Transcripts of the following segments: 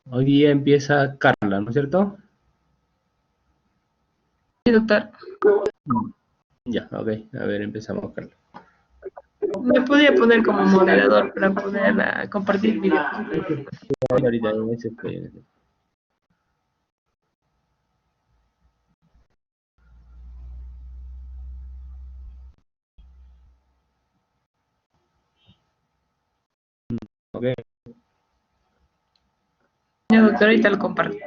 Hoy día empieza Carla, ¿no es cierto? Sí, doctor. Mm. Ya, ok. A ver, empezamos, Carla. Me podría poner como moderador para poder compartir mi diapositiva. Ahorita en ese estoy. Ok. Ya, doctor, ahorita lo comparto.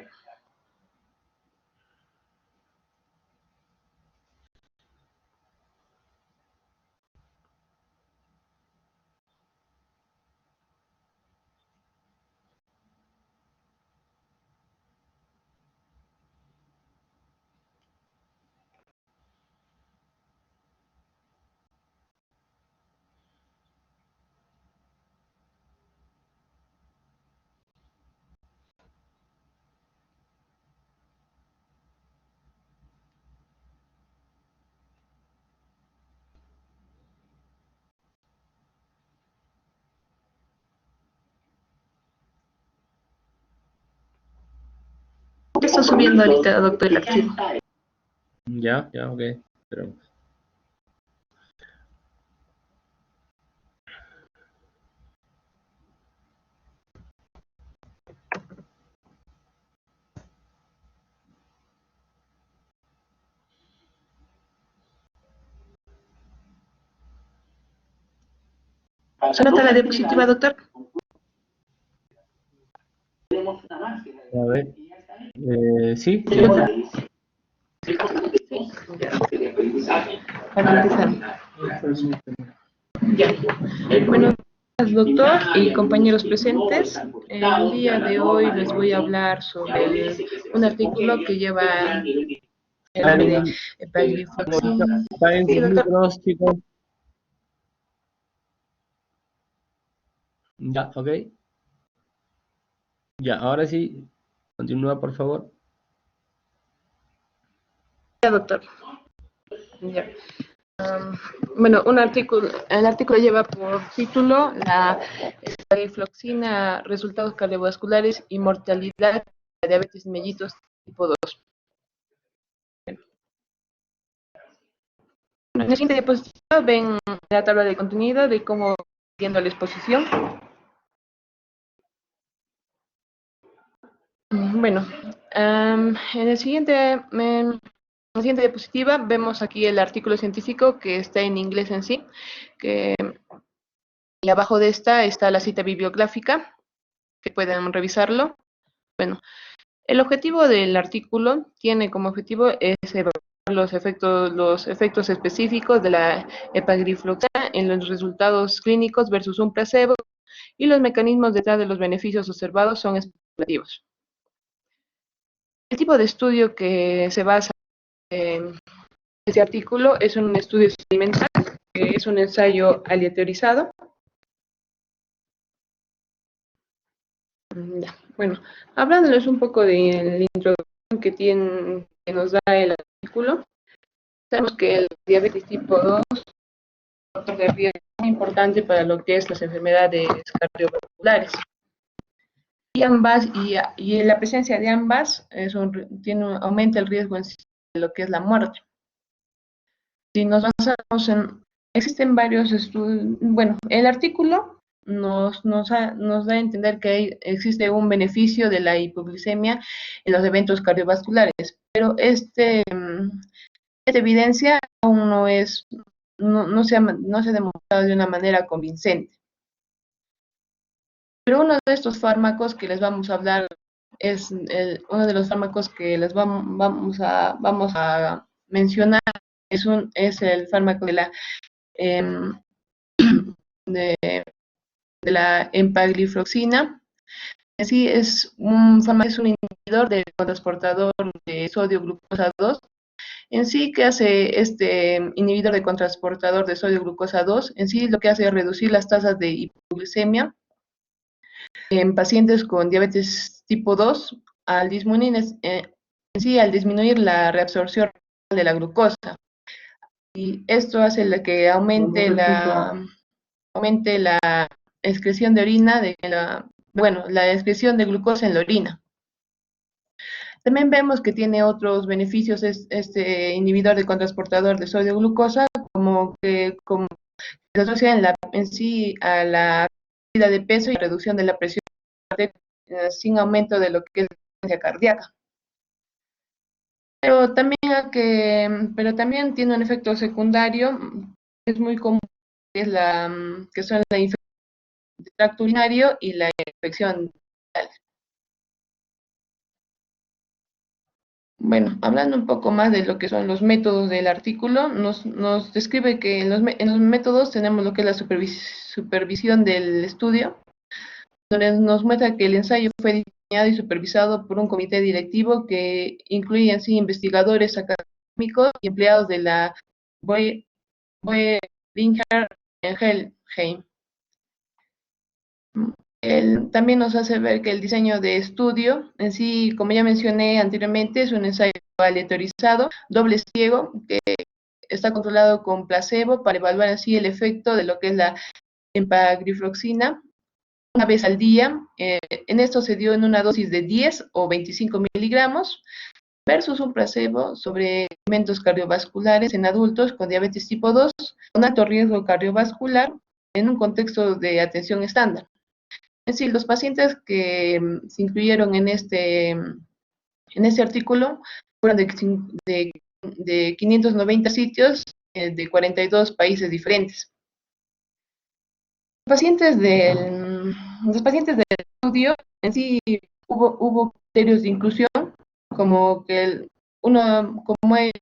Ya está subiendo ahorita, doctor, el archivo. Ya, ya, ok. Pero, ¿Se nota la diapositiva, doctor? a ver. Sí, ¿Se sí. nota? Sí, ya. Para empezar. Ya. Bueno, doctor y compañeros presentes, el día de hoy les voy a hablar sobre un artículo que lleva el nombre de Apaguen, epaglifloxin. apaguen Sí, sus doctor. micros, chicos. Ya, ok. Ya, ahora sí. Continúa, por favor. Ya, doctor. Ya. Bueno, el artículo lleva por título la epaglifloxina, resultados cardiovasculares y mortalidad de diabetes mellitus tipo 2. En la siguiente diapositiva ven la tabla de contenido de cómo viendo la exposición. Bueno, la siguiente diapositiva vemos aquí el artículo científico que está en inglés en sí, que y abajo de esta está la cita bibliográfica, que pueden revisarlo. Bueno, el objetivo del artículo tiene como objetivo es evaluar los efectos específicos de la epaglifloxacina en los resultados clínicos versus un placebo y los mecanismos detrás de los beneficios observados son especulativos. El tipo de estudio que se basa en este artículo es un estudio experimental, que es un ensayo aleatorizado. Bueno, hablándoles un poco de la introducción que nos da el artículo, sabemos que el diabetes tipo 2 de riesgo es muy importante para lo que es las enfermedades cardiovasculares. Y la presencia de ambas aumenta el riesgo en sí de lo que es la muerte. Si nos basamos existen varios estudios, bueno, el artículo nos da a entender que existe un beneficio de la hipoglicemia en los eventos cardiovasculares, pero esta evidencia aún no se ha demostrado de una manera convincente. Pero uno de estos fármacos que les vamos a hablar uno de los fármacos que les vamos a mencionar es el fármaco em, de, de la empaglifloxina. Sí, es un fármaco, es un inhibidor del transportador de sodio glucosa 2. En sí, ¿qué hace este inhibidor de contrasportador de sodio glucosa 2? En sí, lo que hace es reducir las tasas de hipoglucemia en pacientes con diabetes tipo 2 al disminuir, al disminuir la reabsorción de la glucosa. Y esto hace que aumente la excreción de orina bueno, la excreción de glucosa en la orina. También vemos que tiene otros beneficios este inhibidor de cotransportador de sodio glucosa, como que se asocia en sí a la pérdida de peso y reducción de la presión sin aumento de lo que es la frecuencia cardíaca. Pero también tiene un efecto secundario, es muy común, que son la infección del tracto urinario y la infección dental. Bueno, hablando un poco más de lo que son los métodos del artículo, nos describe que en los métodos tenemos lo que es la supervisión del estudio, donde nos muestra que el ensayo fue diseñado y supervisado por un comité directivo que incluye en sí investigadores académicos y empleados de la Boehringer Ingelheim. También nos hace ver que el diseño de estudio en sí, como ya mencioné anteriormente, es un ensayo aleatorizado, doble ciego, que está controlado con placebo para evaluar así el efecto de lo que es la empaglifloxina una vez al día. En esto se dio en una dosis de 10 o 25 miligramos versus un placebo sobre eventos cardiovasculares en adultos con diabetes tipo 2 con alto riesgo cardiovascular en un contexto de atención estándar. Es decir, los pacientes que se incluyeron en este artículo fueron de 590 sitios de 42 países diferentes. Los pacientes del estudio en sí hubo criterios de inclusión, como que como es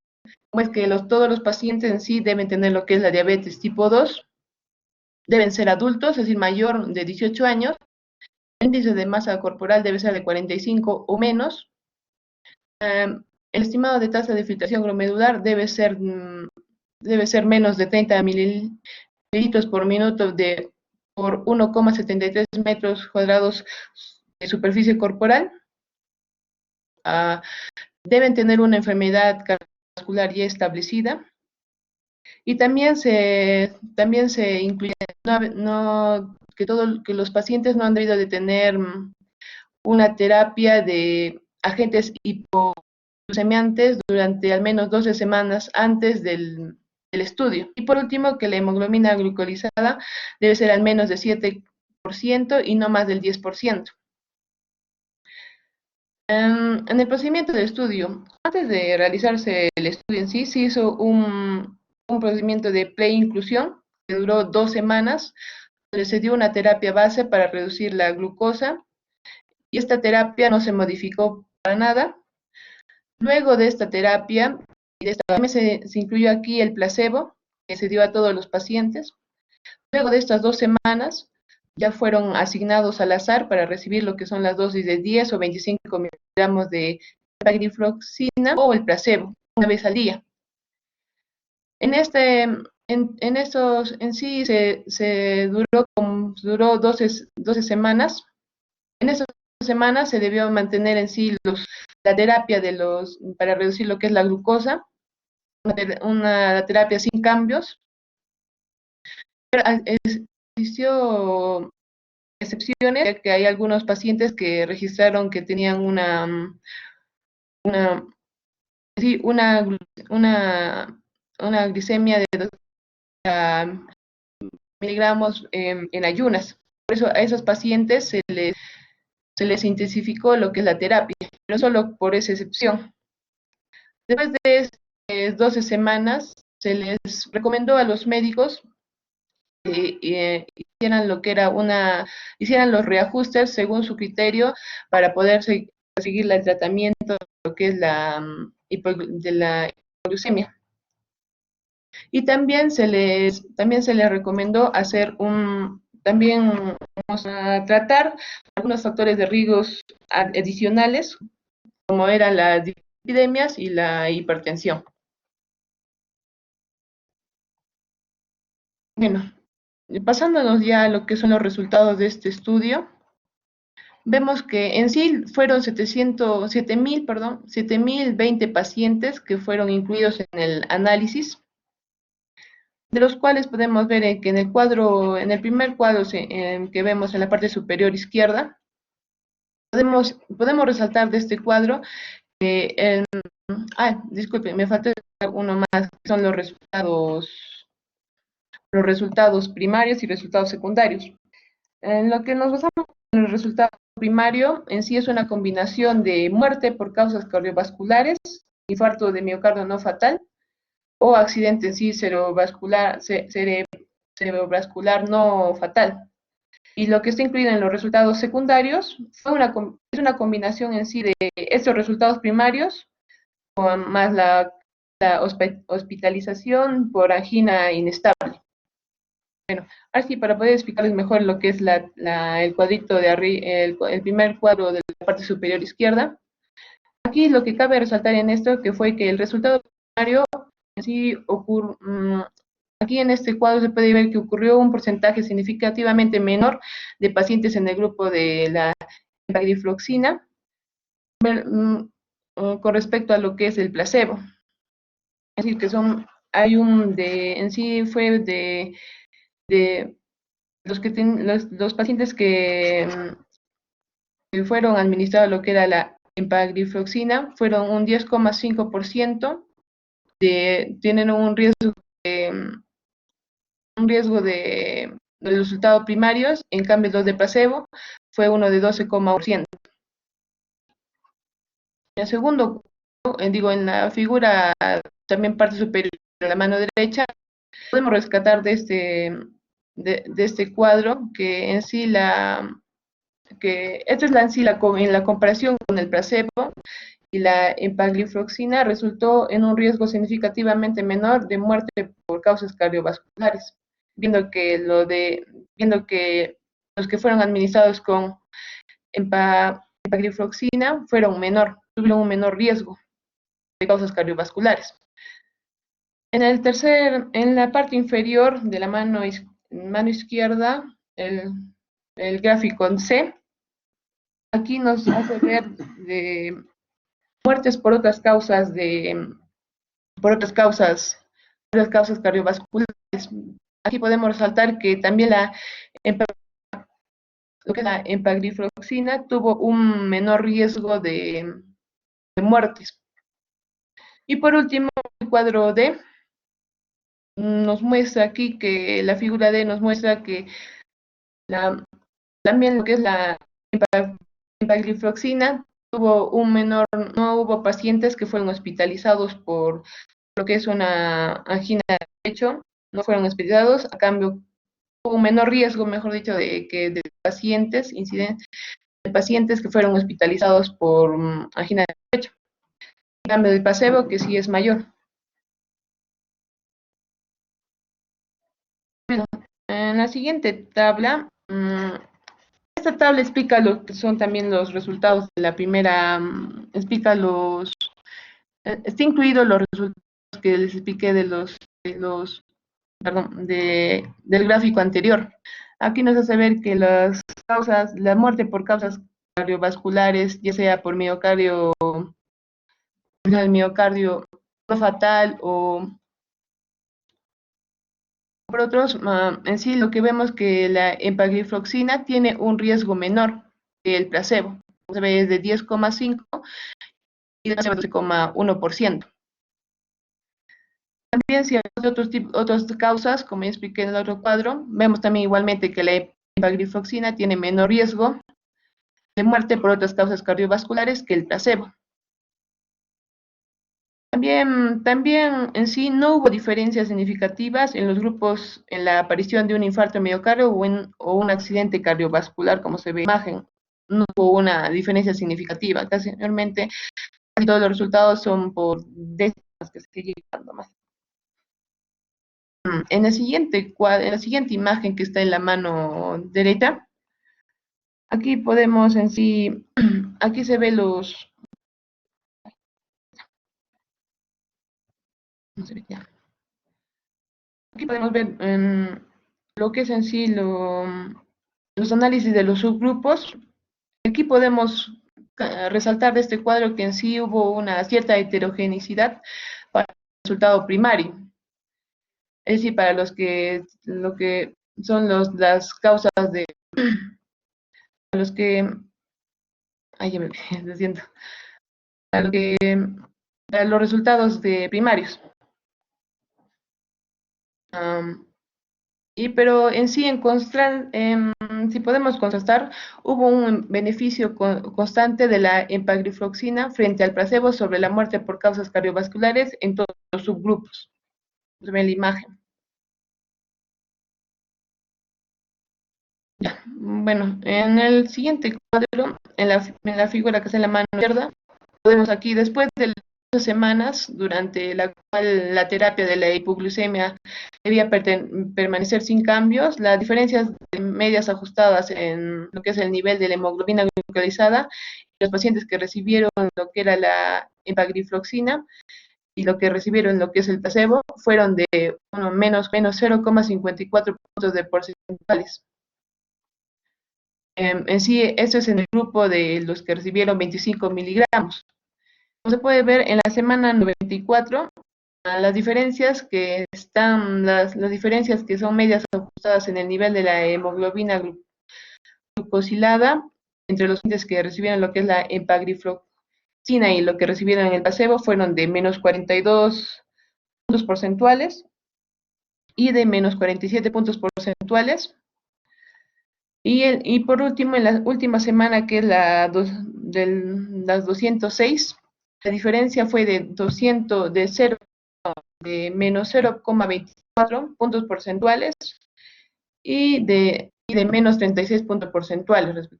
que todos los pacientes en sí deben tener lo que es la diabetes tipo 2, deben ser adultos, es decir, mayor de 18 años, el índice de masa corporal debe ser de 45 o menos, el estimado de tasa de filtración glomerular debe ser menos de 30 mililitros por minuto por 1,73 metros cuadrados de superficie corporal. Deben tener una enfermedad cardiovascular ya establecida. Y también se incluye que los pacientes no han debido de tener una terapia de agentes hipoglucemiantes durante al menos 12 semanas antes del estudio. Y por último, que la hemoglobina glucosilada debe ser al menos de 7% y no más del 10%. En el procedimiento del estudio, antes de realizarse el estudio en sí, se hizo un procedimiento de preinclusión que duró 2 semanas, donde se dio una terapia base para reducir la glucosa, y esta terapia no se modificó para nada. Luego de esta terapia, se incluyó aquí el placebo, que se dio a todos los pacientes. Luego de estas 2 semanas, ya fueron asignados al azar para recibir lo que son las dosis de 10 o 25 miligramos de empaglifloxina o el placebo, una vez al día. En sí duró 12 semanas. En esas semanas se debió mantener en sí la terapia para reducir lo que es la glucosa, una terapia sin cambios. Pero existió excepciones, ya que hay algunos pacientes que registraron que tenían una glicemia de 2 miligramos en ayunas. Por eso a esos pacientes se les intensificó lo que es la terapia, pero solo por esa excepción. Después de 12 semanas, se les recomendó a los médicos que hicieran los reajustes según su criterio para poder seguir el tratamiento de lo que es de la hipoglucemia. Y también se les recomendó tratar algunos factores de riesgo adicionales, como eran las epidemias y la hipertensión. Bueno, pasándonos ya a lo que son los resultados de este estudio, vemos que en sí fueron 7.020 pacientes que fueron incluidos en el análisis, de los cuales podemos ver que en el primer cuadro que vemos en la parte superior izquierda, podemos resaltar de este cuadro que disculpe, me faltó uno más, que son los resultados primarios y resultados secundarios. En lo que nos basamos en el resultado primario, en sí es una combinación de muerte por causas cardiovasculares, infarto de miocardio no fatal, o accidente en sí cerebrovascular no fatal. Y lo que está incluido en los resultados secundarios es una combinación en sí de estos resultados primarios, con más la hospitalización por angina inestable. Bueno, ahora sí, para poder explicarles mejor lo que es el cuadrito de arriba, el primer cuadro de la parte superior izquierda. Aquí lo que cabe resaltar en esto que fue que el resultado primario en sí aquí en este cuadro se puede ver que ocurrió un porcentaje significativamente menor de pacientes en el grupo de la empaglifloxina con respecto a lo que es el placebo. Es decir, que en sí fue de los pacientes que fueron administrados lo que era la empaglifloxina fueron un 10,5% tienen un riesgo de resultados primarios, en cambio los de placebo fue uno de 12,1%. En el segundo, en la figura también parte superior de la mano derecha, podemos rescatar de este cuadro que en sí que esta es en la comparación con el placebo y la empaglifloxina resultó en un riesgo significativamente menor de muerte por causas cardiovasculares, viendo que los que fueron administrados con empaglifloxina tuvieron un menor riesgo de causas cardiovasculares. En la parte inferior de la mano izquierda, el gráfico en C, aquí nos hace ver de muertes por otras causas cardiovasculares. Aquí podemos resaltar que también lo que es la empaglifloxina tuvo un menor riesgo de muertes. Y por último, el cuadro D nos muestra aquí que la figura D nos muestra que también lo que es la empaglifloxina no hubo pacientes que fueron hospitalizados por lo que es una angina de pecho, no fueron hospitalizados, a cambio hubo un menor riesgo, mejor dicho, de pacientes que fueron hospitalizados por angina de pecho. En cambio del placebo, que sí es mayor. Bueno, en la siguiente tabla, esta tabla explica lo que son también los resultados de la primera, está incluido los resultados que les expliqué del gráfico anterior. Aquí nos hace ver que la muerte por causas cardiovasculares, ya sea por el miocardio no fatal o por otros, en sí lo que vemos que la empaglifloxina tiene un riesgo menor que el placebo. Se ve de 10,5 y de 12,1%. También si hay otras causas, como ya expliqué en el otro cuadro, vemos también igualmente que la empaglifloxina tiene menor riesgo de muerte por otras causas cardiovasculares que el placebo. También en sí no hubo diferencias significativas en los grupos en la aparición de un infarto miocardio o un accidente cardiovascular, como se ve en la imagen. No hubo una diferencia significativa. Casi todos los resultados son por décimas que se llegan más. En la siguiente imagen que está en la mano derecha, aquí podemos en sí, aquí se ve no se ve ya. Aquí podemos ver lo que es en sí los análisis de los subgrupos. Aquí podemos resaltar de este cuadro que en sí hubo una cierta heterogeneidad para el resultado primario. Es decir, para lo que son las causas los que Ay, ya me lo siento. Para, lo que, para los resultados de primarios. Um, pero en sí, si podemos contrastar, hubo un beneficio constante de la empaglifloxina frente al placebo sobre la muerte por causas cardiovasculares en todos los subgrupos. Ven la imagen. Ya. Bueno, en el siguiente cuadro, en la figura que está en la mano izquierda, podemos aquí, después de 2 semanas, durante la cual la terapia de la hipoglucemia debía permanecer sin cambios, las diferencias medias ajustadas en lo que es el nivel de la hemoglobina glucosada, los pacientes que recibieron lo que era la empaglifloxina y lo que recibieron lo que es el placebo, fueron de menos 0,54 puntos de porcentuales. En sí, esto es en el grupo de los que recibieron 25 miligramos. Como se puede ver, en la semana 94, las diferencias las diferencias que son medias ajustadas en el nivel de la hemoglobina glucosilada entre los pacientes que recibieron lo que es la empaglifloxina y lo que recibieron en el placebo fueron de menos 42 puntos porcentuales y de menos 47 puntos porcentuales. Y por último, en la última semana, que es las 206, la diferencia fue de menos 0,24 puntos porcentuales y de menos 36 puntos porcentuales.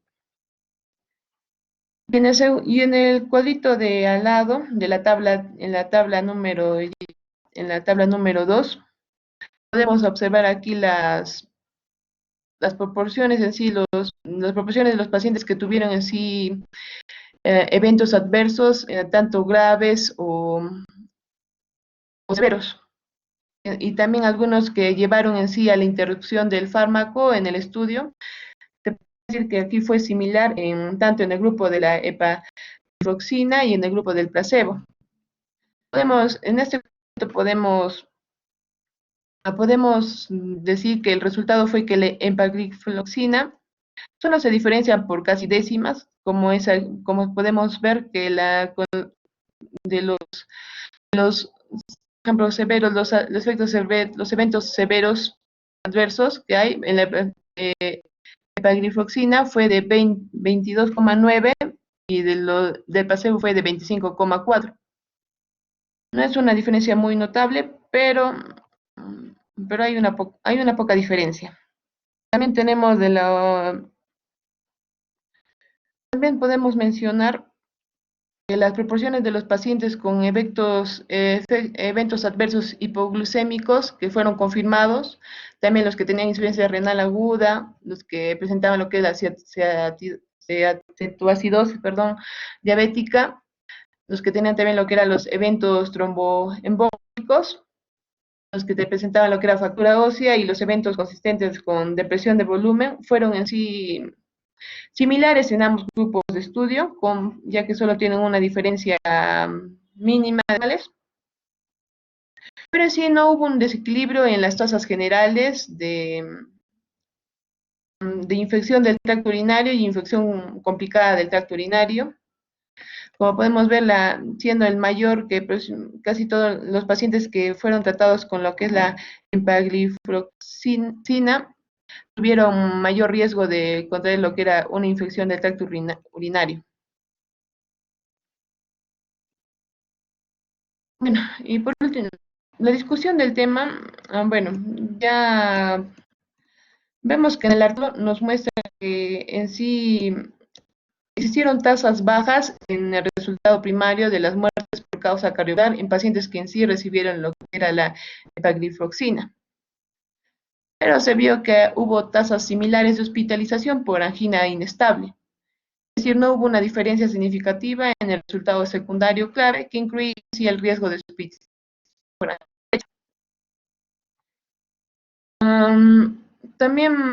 Y en el cuadrito de al lado de la tabla, en la tabla número 2, podemos observar aquí las proporciones en sí, las proporciones de los pacientes que tuvieron en sí eventos adversos, tanto graves o severos. Y también algunos que llevaron en sí a la interrupción del fármaco en el estudio. Se puede decir que aquí fue similar tanto en el grupo de la epaglifloxina y en el grupo del placebo. En este momento podemos decir que el resultado fue que la empaglifloxina solo se diferencian por casi décimas, como podemos ver que de los ejemplos severos, los eventos severos adversos que hay en la epaglifloxina fue de 22,9 y del placebo fue de 25,4. No es una diferencia muy notable, pero hay una poca diferencia. También también podemos mencionar que las proporciones de los pacientes con eventos adversos hipoglucémicos que fueron confirmados, también los que tenían insuficiencia renal aguda, los que presentaban lo que es la cetoacidosis, diabética, los que tenían también lo que eran los eventos tromboembólicos, los que te presentaban lo que era fractura ósea y los eventos consistentes con depresión de volumen, fueron en sí similares en ambos grupos de estudio, ya que solo tienen una diferencia mínima de animales. Pero en sí no hubo un desequilibrio en las tasas generales de infección del tracto urinario y infección complicada del tracto urinario. Como podemos ver, siendo el mayor que casi todos los pacientes que fueron tratados con lo que es la empaglifloxina tuvieron mayor riesgo de contraer lo que era una infección del tracto urinario. Bueno, y por último, la discusión del tema, bueno, ya vemos que en el artículo nos muestra que en sí existieron tasas bajas en el resultado primario de las muertes por causa cardiovascular en pacientes que en sí recibieron lo que era la epaglifloxina. Pero se vio que hubo tasas similares de hospitalización por angina inestable. Es decir, no hubo una diferencia significativa en el resultado secundario clave que incluye sí, el riesgo de hospitalización por angina. También,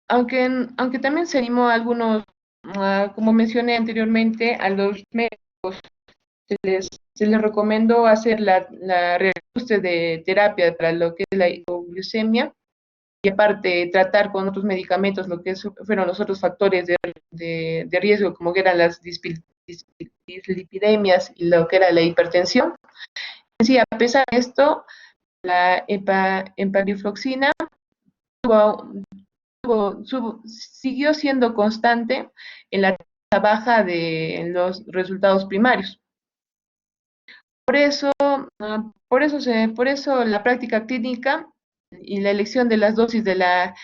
aunque también se animó a algunos, como mencioné anteriormente, a los médicos se les recomendó hacer la reajuste de terapia para lo que es la hipoglucemia, y aparte tratar con otros medicamentos lo que fueron los otros factores de riesgo, como que eran las dislipidemias y lo que era la hipertensión. Sí, a pesar de esto, la empaglifloxina siguió siendo constante en la tasa baja de los resultados primarios. Por eso la práctica clínica y la elección de las dosis de la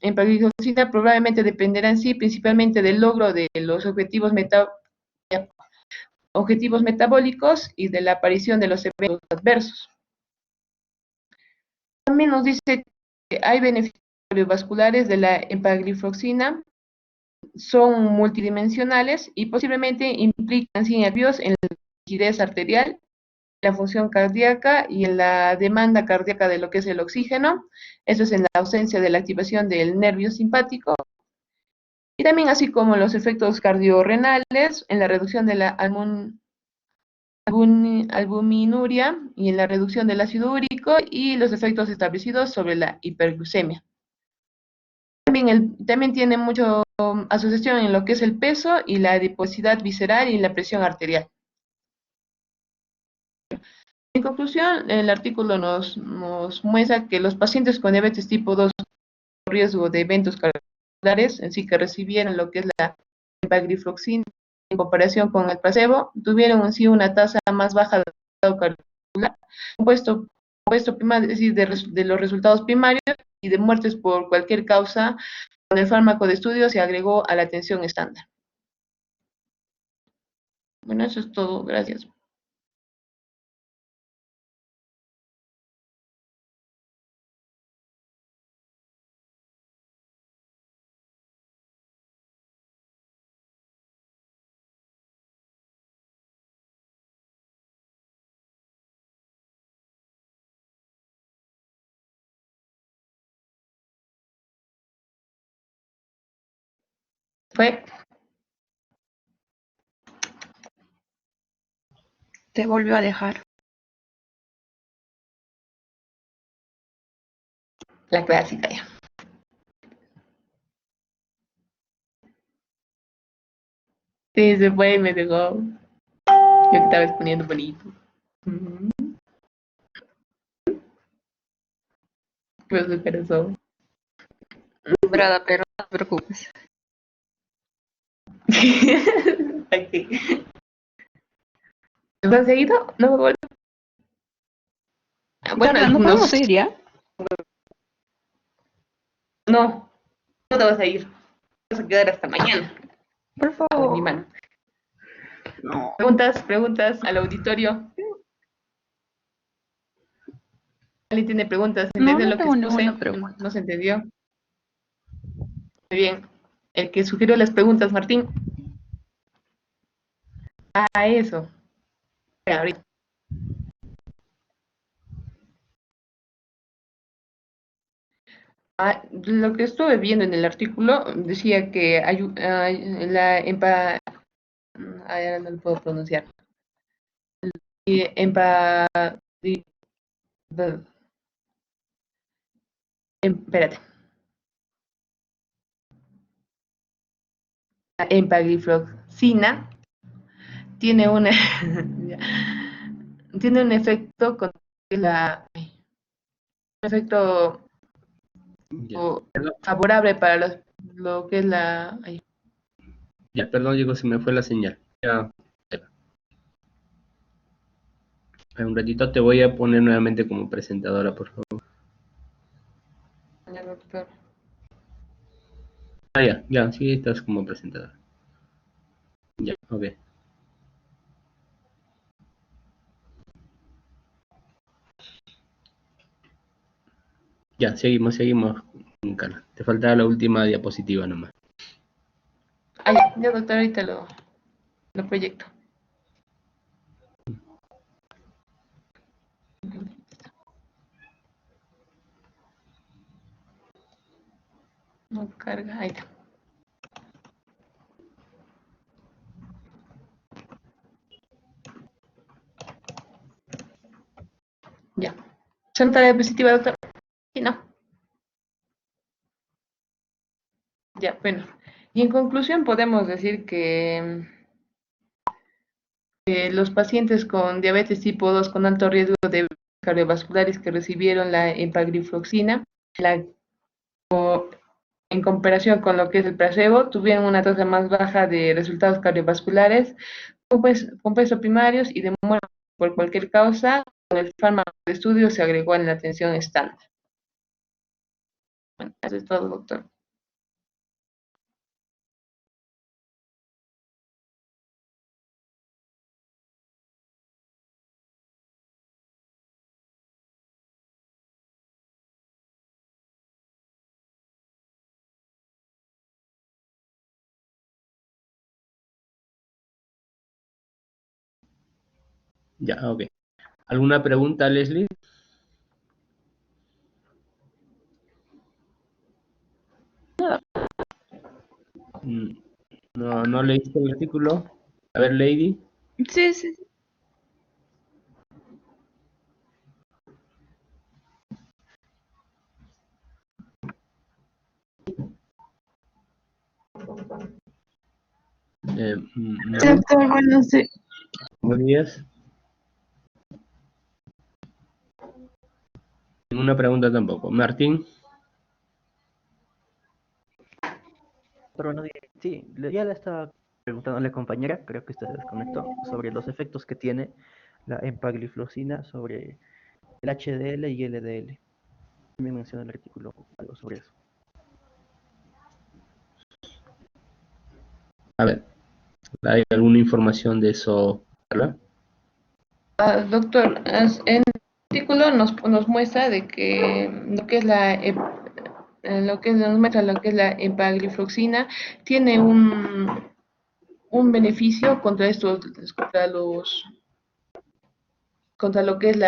empagliflozina probablemente dependerá en sí principalmente del logro de los objetivos metabólicos y de la aparición de los eventos adversos. También nos dice que hay beneficios cardiovasculares de la empaglifloxina, son multidimensionales y posiblemente implican cambios en la rigidez arterial, la función cardíaca y en la demanda cardíaca de lo que es el oxígeno. Eso es en la ausencia de la activación del nervio simpático. Y también así como los efectos cardiorrenales en la reducción de la albuminuria y en la reducción del ácido úrico y los efectos establecidos sobre la hiperglucemia. También tiene mucha asociación en lo que es el peso y la adiposidad visceral y la presión arterial. En conclusión, el artículo nos muestra que los pacientes con diabetes tipo 2 con riesgo de eventos cardiovasculares, en sí que recibieron lo que es la empaglifloxina en comparación con el placebo, tuvieron en sí una tasa más baja de cardiovascular, compuesto primario, es decir, de los resultados primarios y de muertes por cualquier causa. Con el fármaco de estudio se agregó a la atención estándar. Bueno, eso es todo. Gracias. Fue Te volvió a dejar. la clásica ya. Sí, se fue y me dejó. Yo que estaba exponiendo bonito. Pero su corazón. Brada, pero no te preocupes. Aquí. ¿Lo has seguido? No me vuelvo. Bueno, Carla, ¿no podemos ir ya? no, no te vas a ir. Vas a quedar hasta mañana. Por Con mi favor. mano. No. Preguntas al auditorio. ¿Alguien tiene preguntas? No, ¿Entendió no lo que tengo expuse? ninguna pregunta. ¿No se entendió? Muy bien. El que sugirió las preguntas, Martín. Ah, eso. Ahorita. Lo que estuve viendo en el artículo decía que la ahora no lo puedo pronunciar. Y espérate. La empaglifloxina tiene una tiene un efecto un efecto Ya, perdón, favorable para lo que es la ya, perdón, Diego, se me fue la señal. Ya, en un ratito te voy a poner nuevamente como presentadora, por favor. Ah, ya, sí, estás como presentadora. Ya, ok. Ya, seguimos, Carla. Te faltaba la última diapositiva nomás. ya, doctor, ahorita lo proyecto. No carga, ahí está. Ya. ¿Son tarea diapositiva, doctor? Sí, no. Ya, bueno. Y en conclusión podemos decir que los pacientes con diabetes tipo 2 con alto riesgo de cardiovasculares que recibieron la empaglifloxina, la, en comparación con lo que es el placebo, tuvieron una tasa más baja de resultados cardiovasculares con peso primarios y de muerte por cualquier causa. Con el fármaco de estudio se agregó en la atención estándar. Bueno, eso es todo, doctor. Ya, ok. ¿Alguna pregunta, Leslie? Mm, No, no leíste el artículo. A ver, Lady. Sí, sí. María, Doctor, bueno, sí. buenos días. Ninguna pregunta tampoco. Martín. Pero bueno, sí, ya le estaba preguntando a la compañera, creo que usted se desconectó, sobre los efectos que tiene la empagliflozina sobre el HDL y LDL. También menciona el artículo algo sobre eso. A ver, ¿hay alguna información de eso, Carla? Doctor, en el artículo nos muestra de que lo que es lo que nos muestra lo que es la empaglifloxina tiene un beneficio contra estos, contra lo que es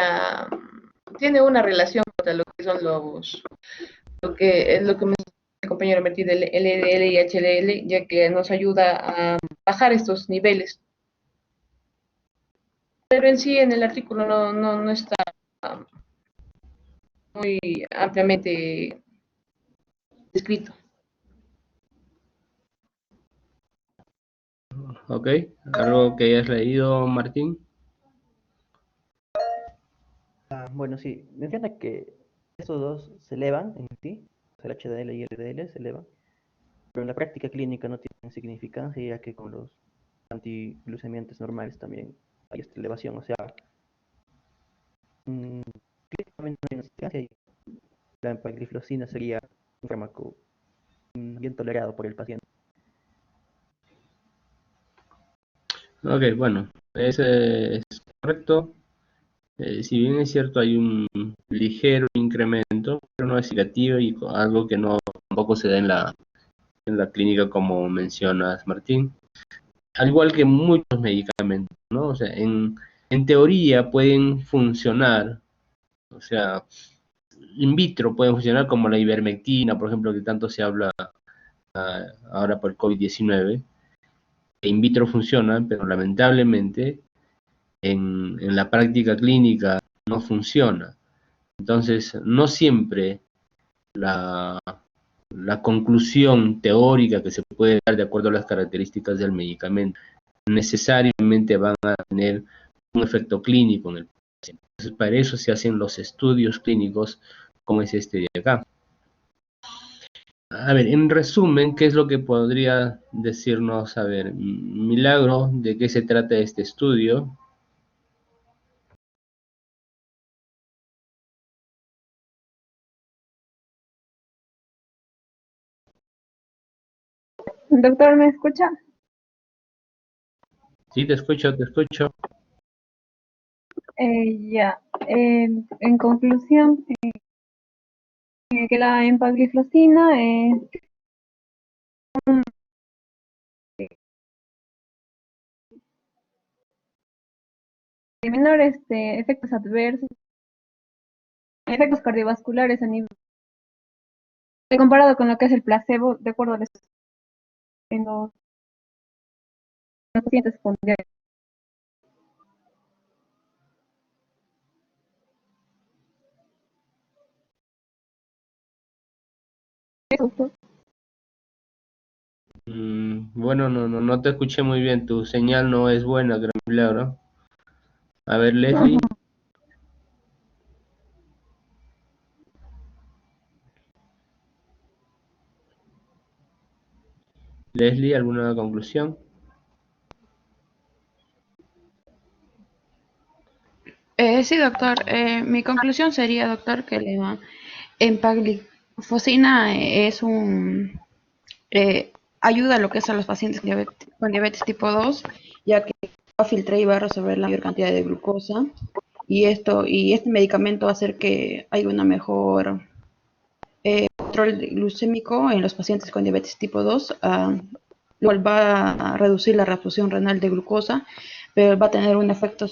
tiene una relación contra lo que son lo que es lo que me el compañero Martí del LDL y HDL, ya que nos ayuda a bajar estos niveles. Pero en sí, en el artículo no está muy ampliamente descrito. Ok. ¿Algo que hayas leído, Martín? Bueno, sí, menciona que estos dos se elevan en sí, o sea, el HDL y el LDL se elevan, pero en la práctica clínica no tienen significancia, ya que con los antiglucemiantes normales también hay esta elevación, o sea, mm, clínicamente no hay una significancia y la empagliflozina sería un fármaco bien tolerado por el paciente. Ok, bueno, es correcto. Si bien es cierto, hay un ligero incremento, pero no es significativo y algo que no tampoco se da en la clínica como mencionas, Martín. Al igual que muchos medicamentos, ¿no? O sea, en teoría pueden funcionar, o sea, in vitro pueden funcionar como la ivermectina, por ejemplo, que tanto se habla ahora por el COVID-19, que in vitro funcionan, pero lamentablemente en la práctica clínica no funciona. Entonces, no siempre la, la conclusión teórica que se puede dar de acuerdo a las características del medicamento necesariamente van a tener un efecto clínico en el paciente. Entonces, para eso se hacen los estudios clínicos como es este de acá. A ver, en resumen, ¿qué es lo que podría decirnos? A ver, Milagro, ¿de qué se trata este estudio? Doctor, ¿me escucha? Sí, te escucho, te escucho. Ya. En conclusión, que la empagliflozina de menor efectos adversos, efectos cardiovasculares a nivel comparado con lo que es el placebo, de acuerdo a en los pacientes con diabetes. Bueno, no te escuché muy bien. Tu señal no es buena, Gran Milagro. A ver, Leslie. Leslie, ¿alguna conclusión? Sí, doctor. Mi conclusión sería, doctor, que la empaglifosina es ayuda a lo que es a los pacientes con diabetes tipo 2, ya que va a filtrar y va a resolver la mayor cantidad de glucosa. Y este medicamento va a hacer que haya una mejor control glucémico en los pacientes con diabetes tipo 2, lo cual va a reducir la reabsorción renal de glucosa, pero va a tener un efecto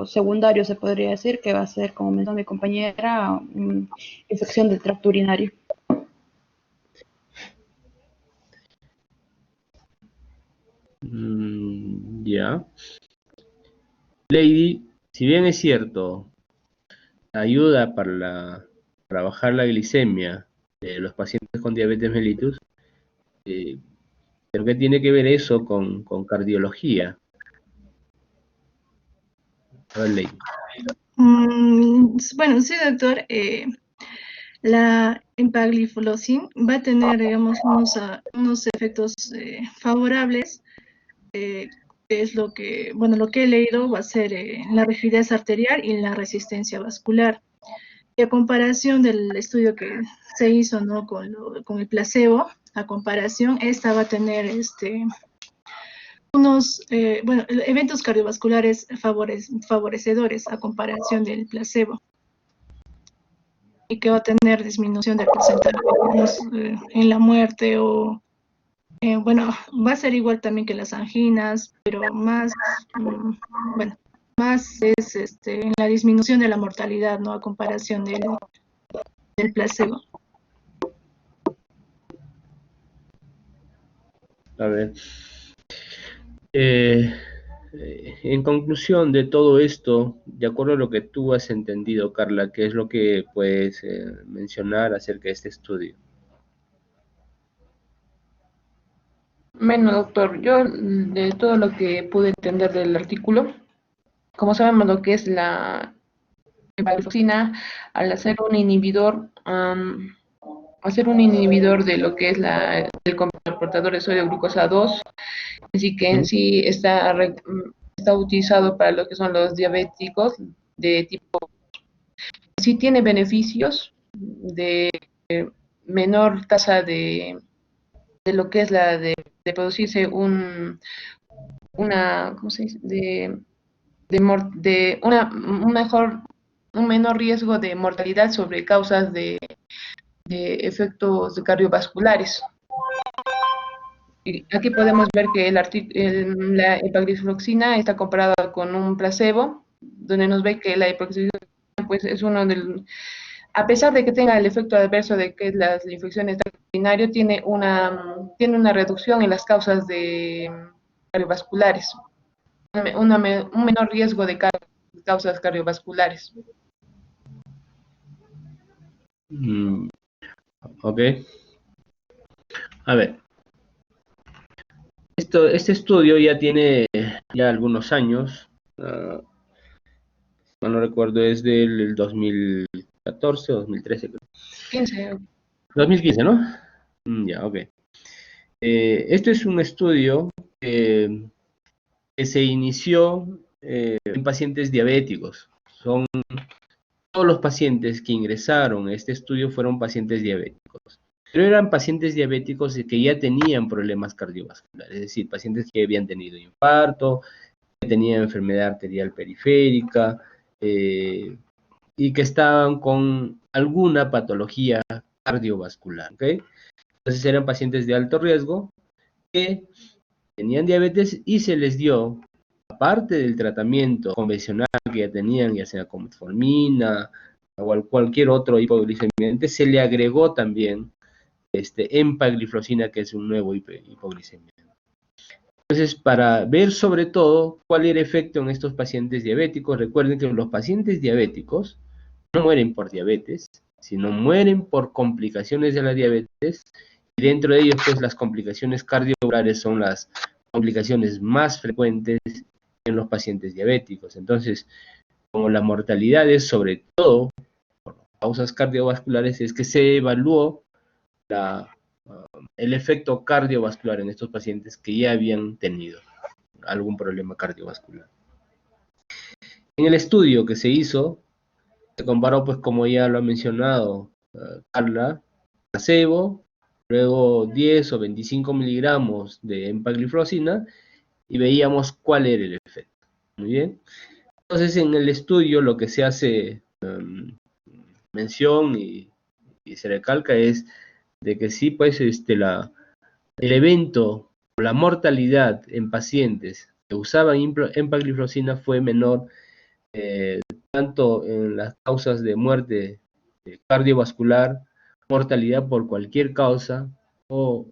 secundario, se podría decir, que va a ser, como mencionó mi compañera, infección del tracto urinario. Ya. Lady, si bien es cierto, ayuda para bajar la glicemia de los pacientes con diabetes mellitus, eh, ¿pero qué tiene que ver eso con cardiología? A ver, Lady. Bueno, sí, doctor. La empagliflozin va a tener, digamos, unos efectos favorables. eh, que es lo que, bueno, lo que he leído va a ser la rigidez arterial y la resistencia vascular. Y a comparación del estudio que se hizo, ¿no? Con el placebo, a comparación, esta va a tener bueno, eventos cardiovasculares favorecedores a comparación del placebo, y que va a tener disminución del porcentaje, digamos, en la muerte o, bueno, va a ser igual también que las anginas, pero más, bueno, más es en la disminución de la mortalidad, ¿no? A comparación del placebo. A ver. Eh, en conclusión de todo esto, de acuerdo a lo que tú has entendido, Carla, ¿qué es lo que puedes mencionar acerca de este estudio? Bueno, doctor, yo de todo lo que pude entender del artículo, como sabemos lo que es la empagliflozina, al hacer un inhibidor de lo que es el portador de sodio glucosa 2, así que en sí está utilizado para lo que son los diabéticos de tipo, sí tiene beneficios de menor tasa de lo que es de producirse ¿cómo se dice? Un menor riesgo de mortalidad sobre causas de efectos cardiovasculares. Y aquí podemos ver que la epaglifloxina está comparada con un placebo, donde nos ve que la epaglifloxina pues, es uno del, a pesar de que tenga el efecto adverso de que las infecciones urinarias, tiene una reducción en las causas de cardiovasculares, un menor riesgo de causas cardiovasculares. Ok. A ver, este estudio ya tiene algunos años, no recuerdo, es del 2014 o 2013, creo. 15. 2015, ¿no? Ya, ok. Este es un estudio que se inició en pacientes diabéticos. Todos los pacientes que ingresaron a este estudio fueron pacientes diabéticos. Pero eran pacientes diabéticos que ya tenían problemas cardiovasculares, es decir, pacientes que habían tenido infarto, que tenían enfermedad arterial periférica y que estaban con alguna patología cardiovascular, ¿ok? Entonces eran pacientes de alto riesgo que tenían diabetes y se les dio, aparte del tratamiento convencional que ya tenían, ya sea con metformina o cualquier otro hipoglicemiante, se le agregó también empagliflozina, que es un nuevo hipoglicemiante. Entonces, para ver sobre todo cuál era el efecto en estos pacientes diabéticos, recuerden que los pacientes diabéticos no mueren por diabetes, sino mueren por complicaciones de la diabetes y dentro de ellos, pues, las complicaciones cardiovasculares son las complicaciones más frecuentes en los pacientes diabéticos. Entonces, como la mortalidad es sobre todo por causas cardiovasculares, es que se evaluó el efecto cardiovascular en estos pacientes que ya habían tenido algún problema cardiovascular. En el estudio que se hizo, se comparó, pues, como ya lo ha mencionado Carla, placebo, luego 10 o 25 miligramos de empagliflozina, y veíamos cuál era el efecto. Muy bien. Entonces, en el estudio lo que se hace mención y se recalca es de que sí, pues, el evento o la mortalidad en pacientes que usaban empagliflozina fue menor, tanto en las causas de muerte cardiovascular, mortalidad por cualquier causa o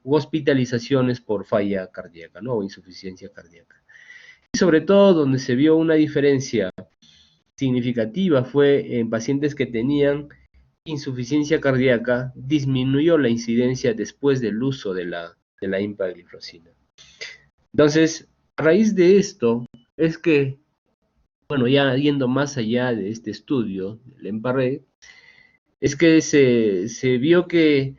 hospitalizaciones por falla cardíaca, ¿no? O insuficiencia cardíaca. Y sobre todo, donde se vio una diferencia significativa fue en pacientes que tenían insuficiencia cardíaca, disminuyó la incidencia después del uso de la empagliflozina. Entonces, a raíz de esto, es que, bueno, ya yendo más allá de este estudio, del EMPA-REG, es que se vio que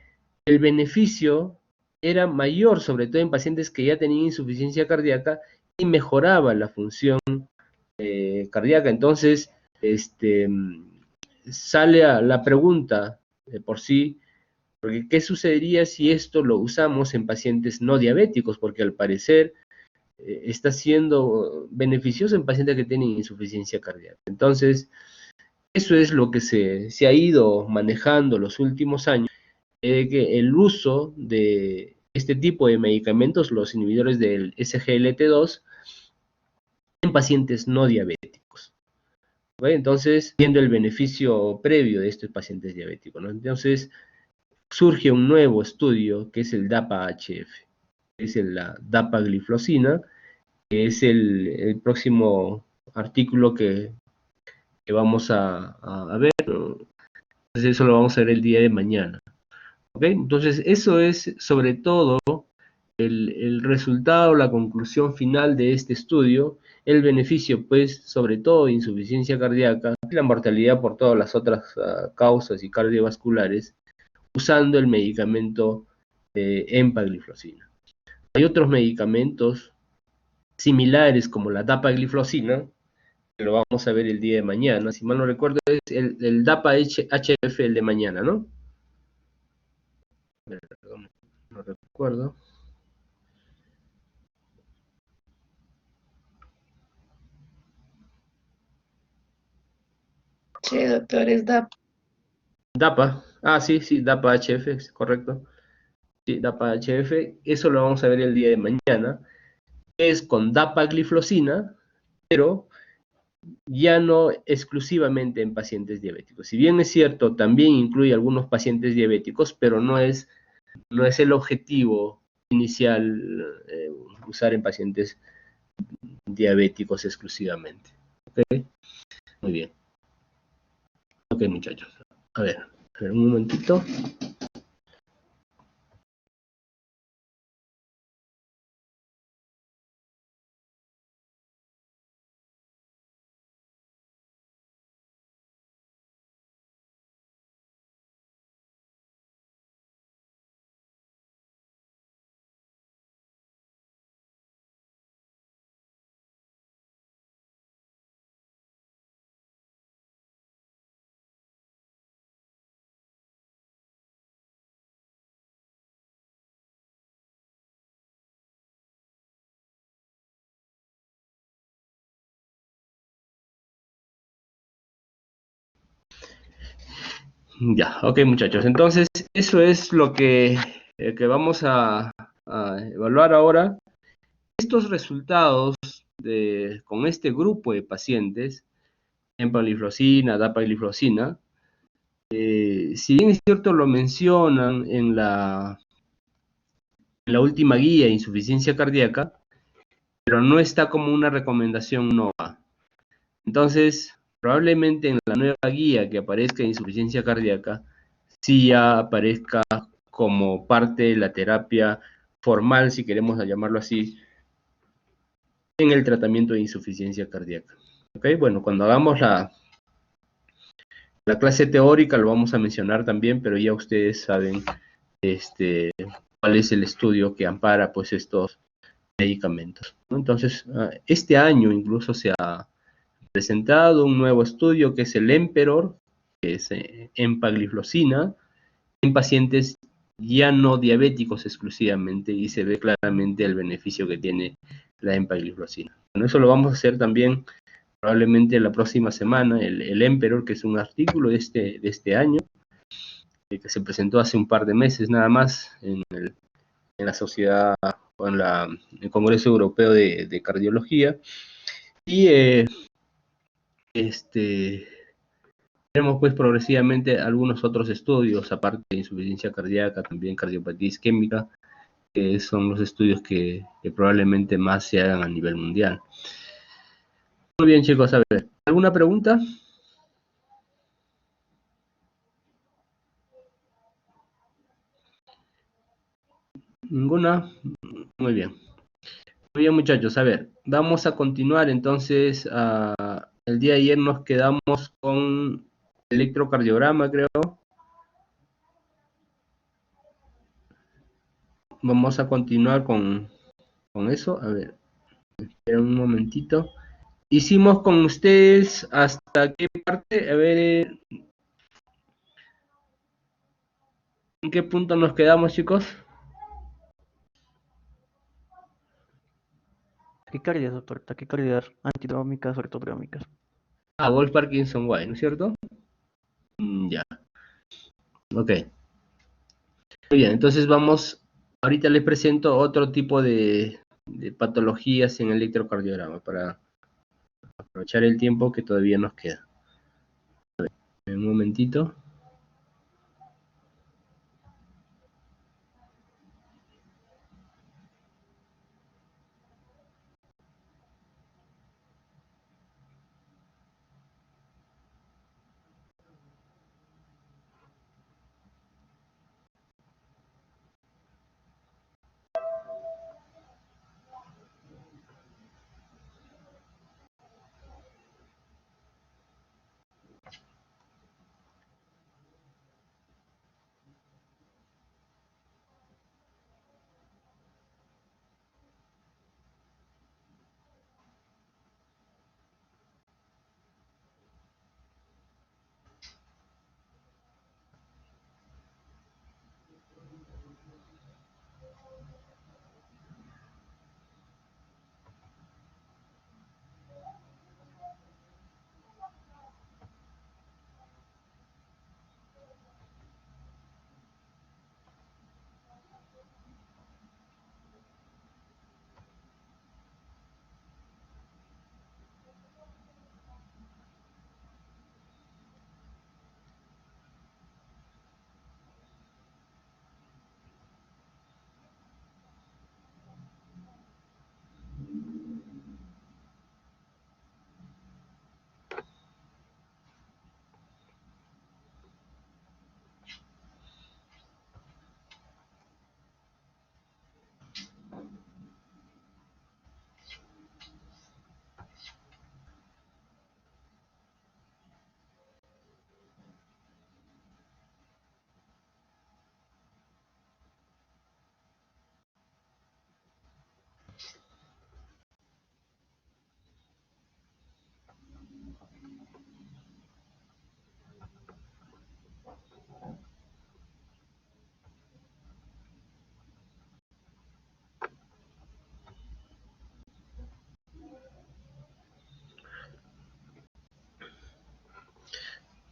el beneficio era mayor, sobre todo en pacientes que ya tenían insuficiencia cardíaca, y mejoraba la función cardíaca. Entonces, sale a la pregunta de por sí, porque ¿qué sucedería si esto lo usamos en pacientes no diabéticos? Porque al parecer está siendo beneficioso en pacientes que tienen insuficiencia cardíaca. Entonces, eso es lo que se ha ido manejando los últimos años, que el uso de este tipo de medicamentos, los inhibidores del SGLT2, en pacientes no diabéticos. ¿Vale? Entonces, viendo el beneficio previo de estos pacientes diabéticos, ¿no? Entonces, surge un nuevo estudio que es el DAPA-HF, es la dapagliflozina, que es el próximo artículo que vamos a ver, ¿no? Entonces, eso lo vamos a ver el día de mañana. ¿Ok? Entonces, eso es sobre todo el resultado, la conclusión final de este estudio, el beneficio, pues, sobre todo insuficiencia cardíaca, y la mortalidad por todas las otras causas y cardiovasculares, usando el medicamento empagliflozina. Hay otros medicamentos similares como la dapagliflozina, que lo vamos a ver el día de mañana. Si mal no recuerdo, es el DAPA-HF, el de mañana, ¿no? Perdón, no recuerdo. Sí, doctor, es DAP. DAPA, sí, DAPA-HF, correcto. Sí, DAPA-HF, eso lo vamos a ver el día de mañana. Es con dapagliflozina, pero ya no exclusivamente en pacientes diabéticos. Si bien es cierto, también incluye algunos pacientes diabéticos, pero no es el objetivo inicial usar en pacientes diabéticos exclusivamente. ¿Ok? Muy bien. Ok, muchachos. A ver, un momentito. Ya, ok, muchachos. Entonces, eso es lo que vamos a evaluar ahora. Estos resultados con este grupo de pacientes, empagliflozina, dapagliflozina, si bien es cierto lo mencionan en la última guía de insuficiencia cardíaca, pero no está como una recomendación NOVA. Entonces, probablemente en la nueva guía que aparezca de insuficiencia cardíaca, sí ya aparezca como parte de la terapia formal, si queremos llamarlo así, en el tratamiento de insuficiencia cardíaca. ¿Ok? Bueno, cuando hagamos la clase teórica lo vamos a mencionar también, pero ya ustedes saben cuál es el estudio que ampara pues estos medicamentos, ¿no? Entonces, este año incluso se ha presentado un nuevo estudio que es el Emperor, que es empagliflozina, en pacientes ya no diabéticos exclusivamente, y se ve claramente el beneficio que tiene la empagliflozina. Bueno, eso lo vamos a hacer también probablemente la próxima semana, el Emperor, que es un artículo de este año, que se presentó hace un par de meses nada más en la sociedad o en el Congreso Europeo de Cardiología. Y tenemos pues progresivamente algunos otros estudios, aparte de insuficiencia cardíaca, también cardiopatía isquémica, que son los estudios que probablemente más se hagan a nivel mundial. Muy bien, chicos, a ver, ¿alguna pregunta? ¿Ninguna? Muy bien. Muy bien, muchachos, a ver, vamos a continuar entonces. El día de ayer nos quedamos con electrocardiograma, creo. Vamos a continuar con eso. A ver, esperen un momentito. Hicimos con ustedes hasta qué parte, a ver, ¿en qué punto nos quedamos, chicos? Taquicardias, doctor, taquicardias antidrómicas, ortodrómicas. Wolf Parkinson White, ¿no es cierto? Ya. Ok. Muy bien, entonces vamos, ahorita les presento otro tipo de patologías en el electrocardiograma para aprovechar el tiempo que todavía nos queda. A ver, un momentito.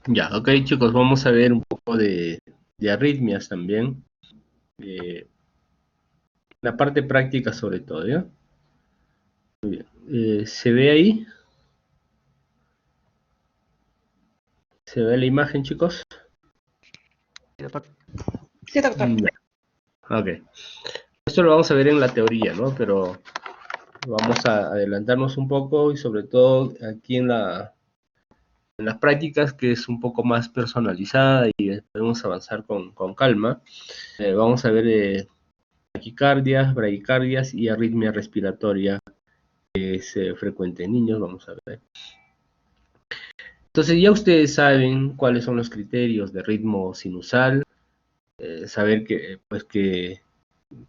Ya, ok, chicos, vamos a ver un poco de arritmias también. La parte práctica sobre todo, ¿ya? Muy bien. ¿Se ve ahí? ¿Se ve la imagen, chicos? Sí, doctor. Sí, doctor. Ya. Ok. Esto lo vamos a ver en la teoría, ¿no? Pero vamos a adelantarnos un poco y sobre todo aquí en en las prácticas, que es un poco más personalizada y podemos avanzar con calma. Vamos a ver taquicardias, bradicardias y arritmia respiratoria, que es frecuente en niños. Vamos a ver. Entonces ya ustedes saben cuáles son los criterios de ritmo sinusal, saber que, pues que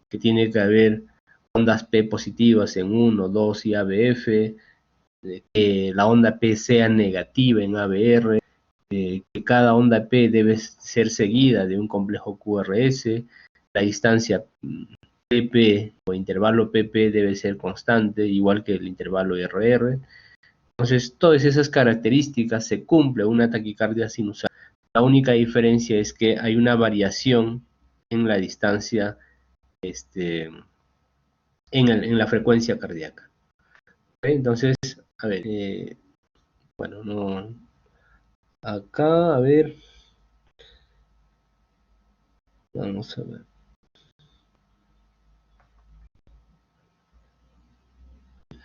tiene que haber ondas P positivas en 1, 2 y ABF, que la onda P sea negativa en ABR, que cada onda P debe ser seguida de un complejo QRS, la distancia PP o intervalo PP debe ser constante, igual que el intervalo RR. Entonces, todas esas características se cumple una taquicardia sinusal. La única diferencia es que hay una variación en la distancia, en la frecuencia cardíaca. ¿Okay? Entonces, a ver, bueno, no, acá, a ver, vamos a ver.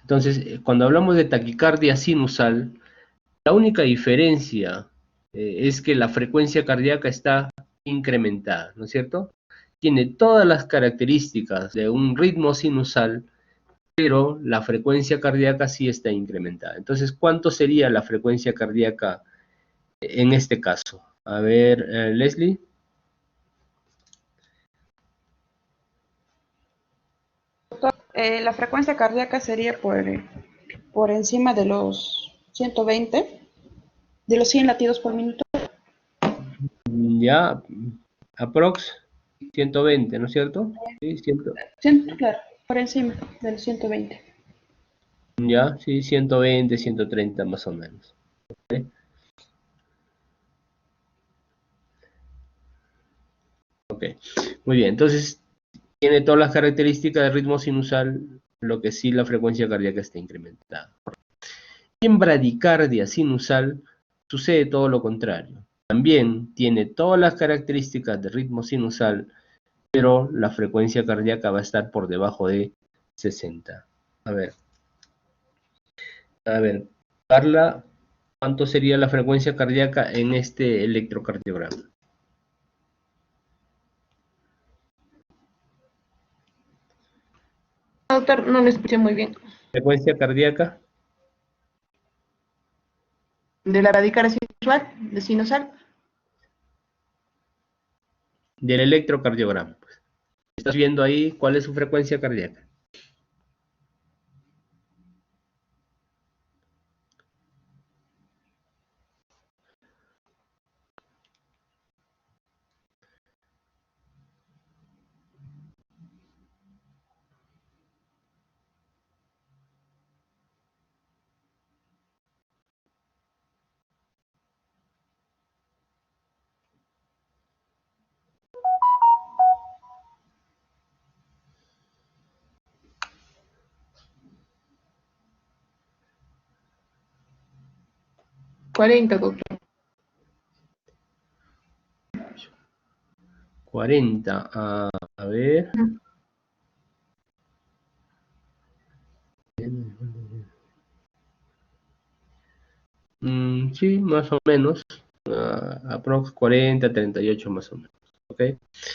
Entonces, cuando hablamos de taquicardia sinusal, la única diferencia es que la frecuencia cardíaca está incrementada, ¿no es cierto? Tiene todas las características de un ritmo sinusal, pero la frecuencia cardíaca sí está incrementada. Entonces, ¿cuánto sería la frecuencia cardíaca en este caso? A ver, Leslie. La frecuencia cardíaca sería por encima de los 120, de los 100 latidos por minuto. Ya, aprox 120, ¿no es cierto? Sí, 100, claro, por encima de los 120. ya, sí, 120, 130 más o menos. ¿Ok? Ok, muy bien. Entonces, tiene todas las características de ritmo sinusal, lo que sí la frecuencia cardíaca está incrementada. En bradicardia sinusal sucede todo lo contrario. También tiene todas las características de ritmo sinusal, pero la frecuencia cardíaca va a estar por debajo de 60. A ver, Carla, ¿cuánto sería la frecuencia cardíaca en este electrocardiograma? Doctor, no lo escuché muy bien. Frecuencia cardíaca De la radical sinusal, de sinusal. del electrocardiograma. Pues. ¿Estás viendo ahí cuál es su frecuencia cardíaca? Cuarenta, doctor. 40. A ver. Sí, más o menos. Aprox 40, 38 más o menos. ¿Ok?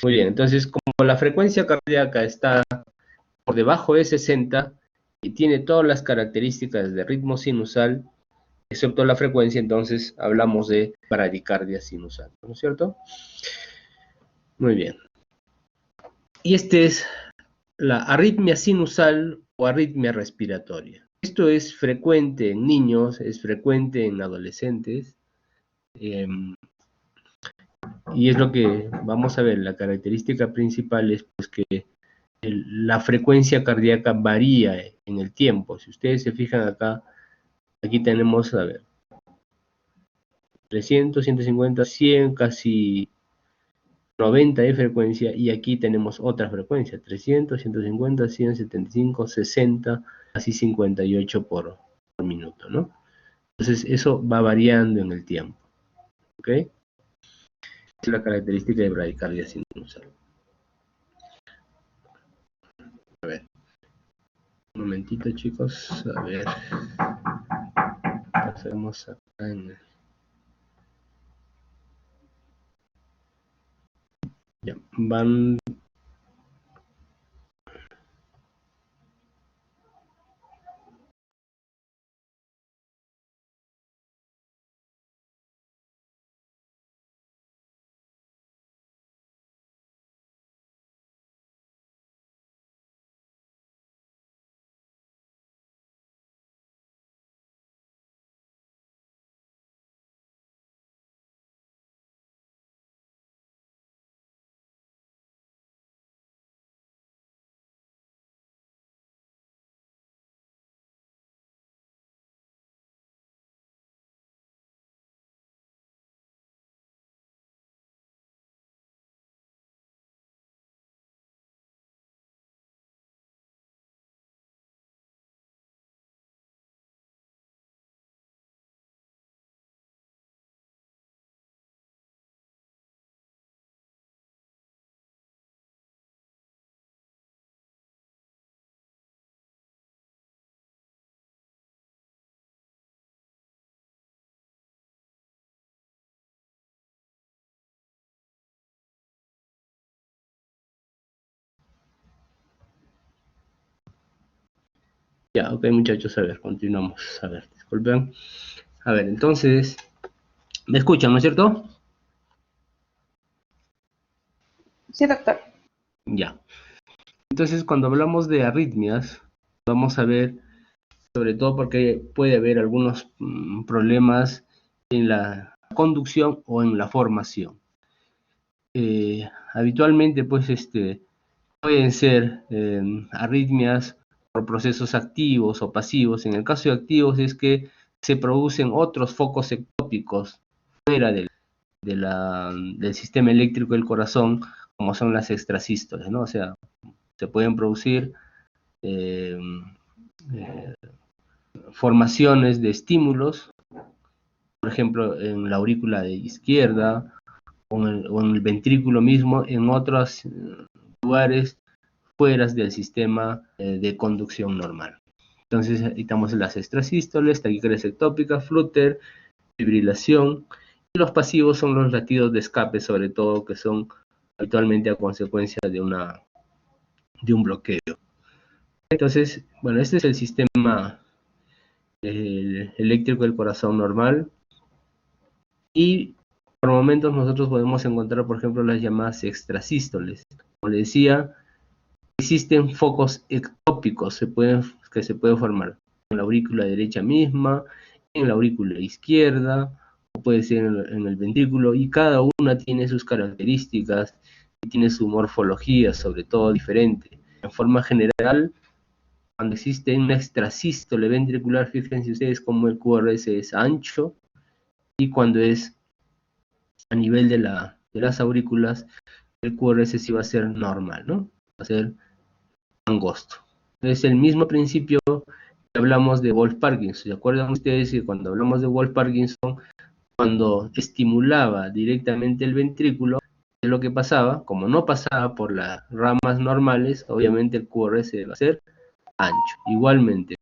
Muy bien, entonces como la frecuencia cardíaca está por debajo de 60 y tiene todas las características de ritmo sinusal, excepto la frecuencia, entonces hablamos de bradicardia sinusal, ¿no es cierto? Muy bien. Y este es la arritmia sinusal o arritmia respiratoria. Esto es frecuente en niños, es frecuente en adolescentes, y es lo que vamos a ver. La característica principal es pues, que la frecuencia cardíaca varía en el tiempo. Si ustedes se fijan acá, aquí tenemos, a ver, 300, 150, 100, casi 90 de frecuencia, y aquí tenemos otra frecuencia, 300, 150, 100, 75, 60, casi 58 por minuto, ¿no? Entonces eso va variando en el tiempo, ¿ok? Esa es la característica de bradicardia sinusal. A ver, un momentito chicos, a ver, pasemos acá en Ya, van. Ya, ok, muchachos, a ver, continuamos. A ver, disculpen. A ver, entonces, ¿me escuchan, no es cierto? Sí, doctor. Ya. Entonces, cuando hablamos de arritmias, vamos a ver, sobre todo porque puede haber algunos problemas en la conducción o en la formación. Habitualmente, pues, pueden ser arritmias por procesos activos o pasivos. En el caso de activos es que se producen otros focos ectópicos fuera del sistema eléctrico del corazón, como son las extrasístoles, ¿no? O sea, se pueden producir eh, eh, formaciones de estímulos, por ejemplo, en la aurícula de izquierda o en el ventrículo mismo, en otros lugares fuera del sistema de conducción normal. Entonces, necesitamos las extrasístoles, taquicardia ectópica, flutter, fibrilación, y los pasivos son los latidos de escape, sobre todo, que son habitualmente a consecuencia de un bloqueo. Entonces, bueno, este es el sistema eléctrico del corazón normal, y por momentos nosotros podemos encontrar, por ejemplo, las llamadas extrasístoles. Como les decía, existen focos ectópicos que se pueden formar en la aurícula derecha misma, en la aurícula izquierda, o puede ser en el ventrículo, y cada una tiene sus características y tiene su morfología, sobre todo diferente. En forma general, cuando existe una extrasístole ventricular, fíjense ustedes cómo el QRS es ancho, y cuando es a nivel de las aurículas, el QRS sí va a ser normal, ¿no? Va a ser angosto. Es el mismo principio que hablamos de Wolff-Parkinson. ¿Se acuerdan ustedes que cuando hablamos de Wolff-Parkinson, cuando estimulaba directamente el ventrículo, ¿qué es lo que pasaba? Como no pasaba por las ramas normales, obviamente el QRS va a ser ancho. Igualmente,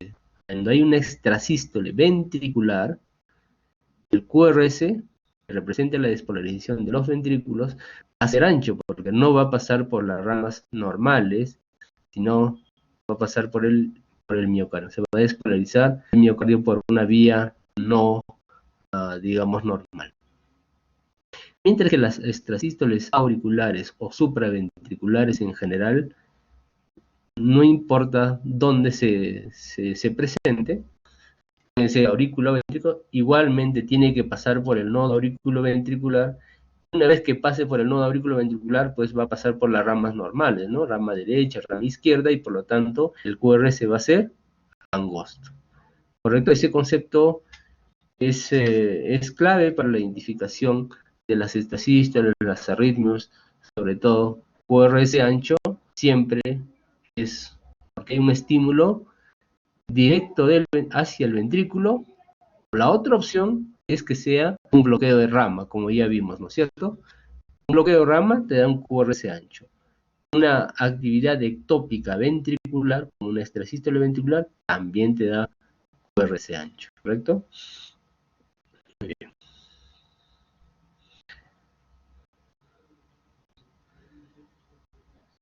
cuando hay una extrasístole ventricular, el QRS, que representa la despolarización de los ventrículos, va a ser ancho, porque no va a pasar por las ramas normales, sino va a pasar por el miocardio. Se va a despolarizar el miocardio por una vía no, digamos, normal. Mientras que las extrasístoles auriculares o supraventriculares en general, no importa dónde se presente, ese aurículo ventricular, igualmente tiene que pasar por el nodo auriculo ventricular. Una vez que pase por el nodo aurículo ventricular, pues va a pasar por las ramas normales, ¿no? Rama derecha, rama izquierda, y por lo tanto el QRS va a ser angosto. ¿Correcto? Ese concepto es clave para la identificación de las extrasístoles, las arritmias, sobre todo QRS ancho, siempre es porque hay un estímulo directo hacia el ventrículo. La otra opción es que sea un bloqueo de rama, como ya vimos, ¿no es cierto? Un bloqueo de rama te da un QRS ancho. Una actividad ectópica ventricular, como una extrasístole ventricular, también te da QRS ancho, ¿correcto? Muy bien.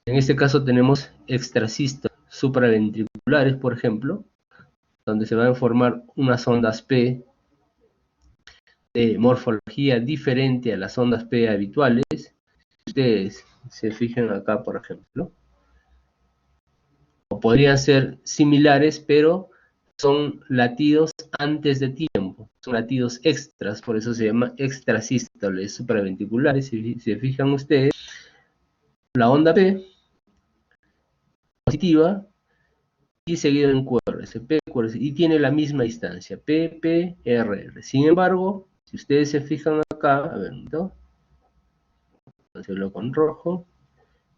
En este caso tenemos extrasístoles supraventriculares, por ejemplo, donde se van a formar unas ondas P de morfología diferente a las ondas P habituales. Ustedes se fijan acá, por ejemplo, o podrían ser similares, pero son latidos antes de tiempo, son latidos extras, por eso se llama extrasístoles supraventriculares. Si se fijan ustedes, la onda P positiva y seguido en QRS, P, QRS, y tiene la misma distancia, P, P, R, R. Sin embargo, si ustedes se fijan acá, a ver, ¿no? Hacerlo con rojo.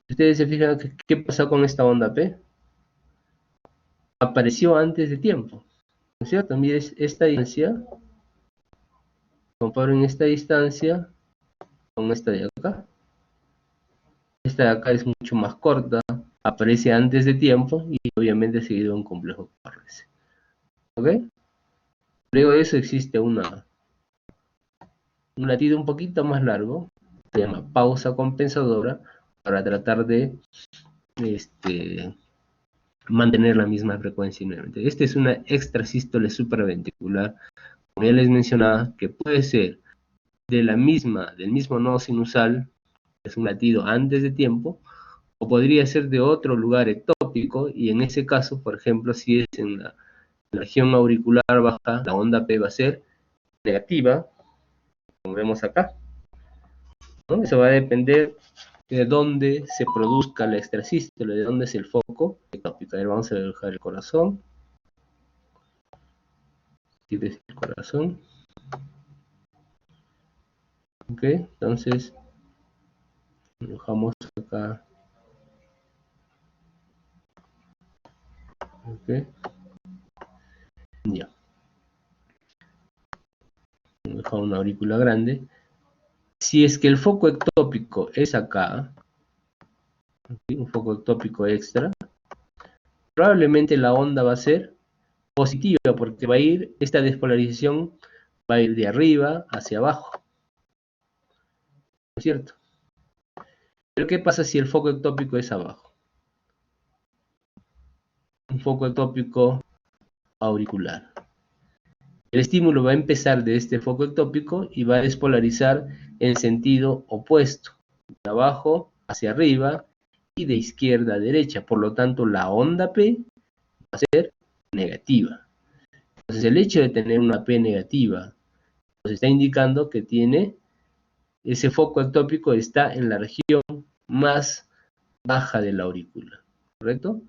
Si ustedes se fijan, ¿qué pasó con esta onda P? Apareció antes de tiempo, ¿no es cierto? Miren esta distancia, comparen esta distancia con esta de acá. Esta de acá es mucho más corta, aparece antes de tiempo y obviamente seguido un complejo QRS. ¿Ok? Luego de eso existe un latido un poquito más largo, se llama pausa compensadora, para tratar de mantener la misma frecuencia nuevamente. Esta es una extrasístole supraventricular, como ya les mencionaba, que puede ser del mismo nodo sinusal, es un latido antes de tiempo, o podría ser de otro lugar ectópico, y en ese caso, por ejemplo, si es en la región auricular baja, la onda P va a ser negativa, como vemos acá, ¿no? Eso va a depender de dónde se produzca la extrasístole, de dónde es el foco ectópico. A ver, vamos a dibujar el corazón. Aquí es el corazón. Ok, entonces dibujamos acá. Ok, ya. Dibujamos una aurícula grande. Si es que el foco ectópico es acá, ¿sí? Un foco ectópico extra, probablemente la onda va a ser positiva, porque va a ir, esta despolarización va a ir de arriba hacia abajo, ¿no es cierto? Pero ¿qué pasa si el foco ectópico es abajo? Un foco ectópico auricular. El estímulo va a empezar de este foco ectópico y va a despolarizar en sentido opuesto, de abajo hacia arriba y de izquierda a derecha. Por lo tanto, la onda P va a ser negativa. Entonces, el hecho de tener una P negativa nos está indicando que ese foco ectópico está en la región más baja de la aurícula, ¿correcto?